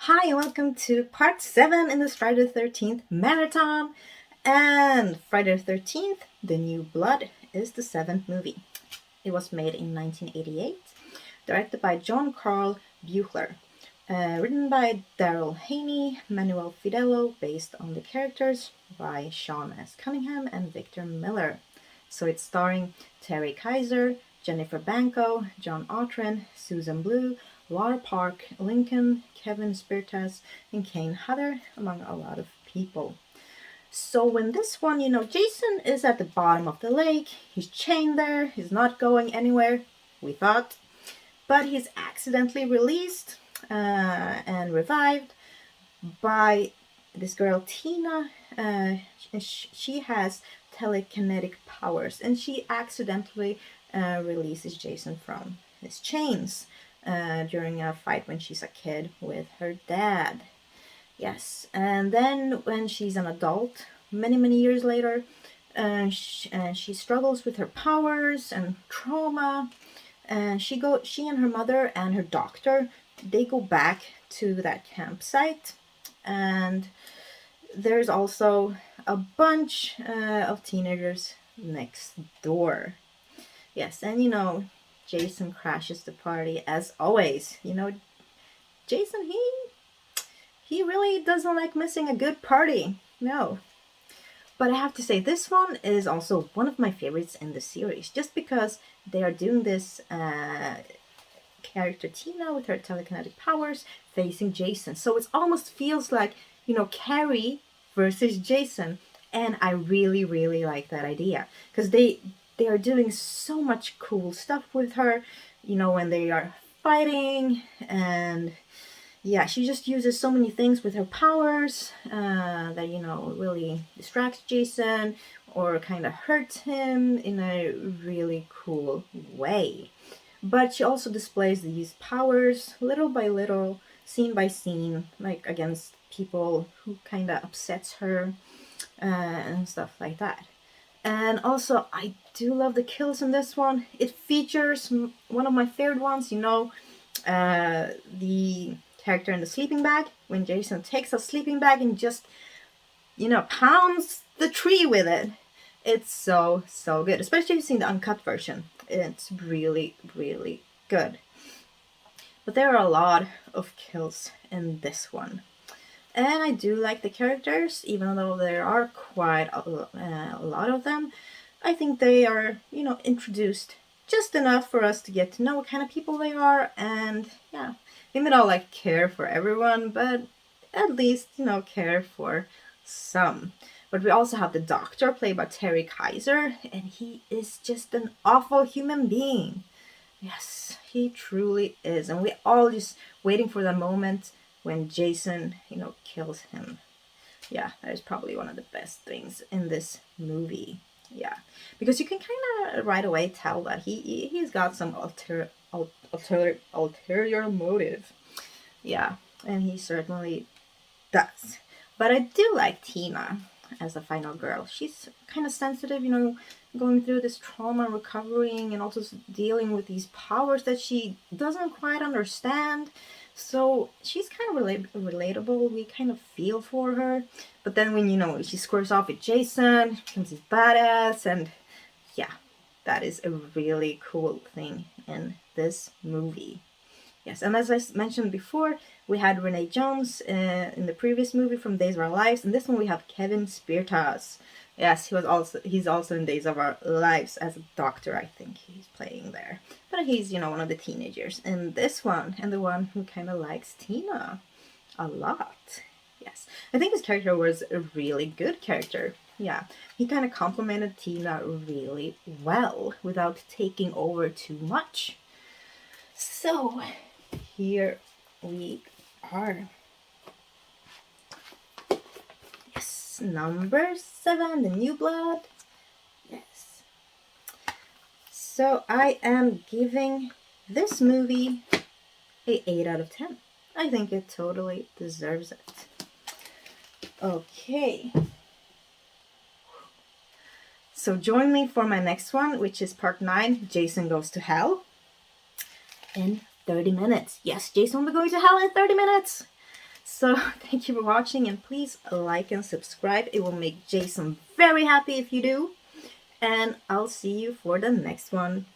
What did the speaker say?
Hi, and welcome to part 7 in this Friday the 13th marathon. And Friday the 13th, The New Blood, is the 7th movie. It was made in 1988, directed by John Carl Buechler, written by Daryl Haney, Manuel Fidello, based on the characters by Sean S. Cunningham and Victor Miller. So it's starring Terry Kaiser, Jennifer Banco, John Autran, Susan Blue, Laura Park, Lincoln, Kevin Spirtas, and Kane Hodder, among a lot of people. So in this one, Jason is at the bottom of the lake. He's chained there. He's not going anywhere, we thought. But he's accidentally released and revived by this girl, Tina. She has telekinetic powers, and she accidentally releases Jason from his chains during a fight when she's a kid with her dad. Yes, and then when she's an adult, many years later, she struggles with her powers and trauma. And she and her mother and her doctor, they go back to that campsite, and there's also a bunch of teenagers next door. Yes, and Jason crashes the party as always. Jason, he really doesn't like missing a good party. No. But I have to say, this one is also one of my favorites in the series, just because they are doing this character Tina with her telekinetic powers facing Jason. So it almost feels like, Carrie versus Jason. And I really like that idea, because they are doing so much cool stuff with her, when they are fighting. And yeah, she just uses so many things with her powers that, really distracts Jason or kind of hurts him in a really cool way. But she also displays these powers little by little, scene by scene, like against people who kind of upsets her and stuff like that. And also, I do love the kills in this one. It features one of my favorite ones, the character in the sleeping bag, when Jason takes a sleeping bag and just, pounds the tree with it. It's so good, especially if you've seen the uncut version. It's really good. But there are a lot of kills in this one. And I do like the characters, even though there are quite a lot of them. I think they are, introduced just enough for us to get to know what kind of people they are. And yeah, we may not care for everyone, but at least, care for some. But we also have the doctor, played by Terry Kaiser, and he is just an awful human being. Yes, he truly is. And we all just waiting for the moment when Jason, kills him. Yeah, that is probably one of the best things in this movie. Yeah, because you can kind of right away tell that he's got some ulterior motive. Yeah, and he certainly does. But I do like Tina as a final girl. She's kind of sensitive, going through this trauma, recovering, and also dealing with these powers that she doesn't quite understand. So she's kind of relatable. We kind of feel for her. But then when, she squares off with Jason, becomes his badass, and yeah, that is a really cool thing in this movie. Yes, and as I mentioned before, we had Renee Jones in the previous movie from Days of Our Lives, and this one we have Kevin Spirtas. Yes, he's also in Days of Our Lives as a doctor, I think he's playing there. But he's, one of the teenagers in this one, and the one who kind of likes Tina a lot. Yes, I think his character was a really good character. Yeah, he kind of complimented Tina really well without taking over too much. So, here we are. Yes, number 7, The New Blood. Yes. So I am giving this movie a 8 out of 10. I think it totally deserves it. Okay. So join me for my next one, which is part 9, Jason Goes to Hell, in 30 minutes. Yes, Jason will be going to hell in 30 minutes. So thank you for watching, and please like and subscribe. It will make Jason very happy if you do. And I'll see you for the next one.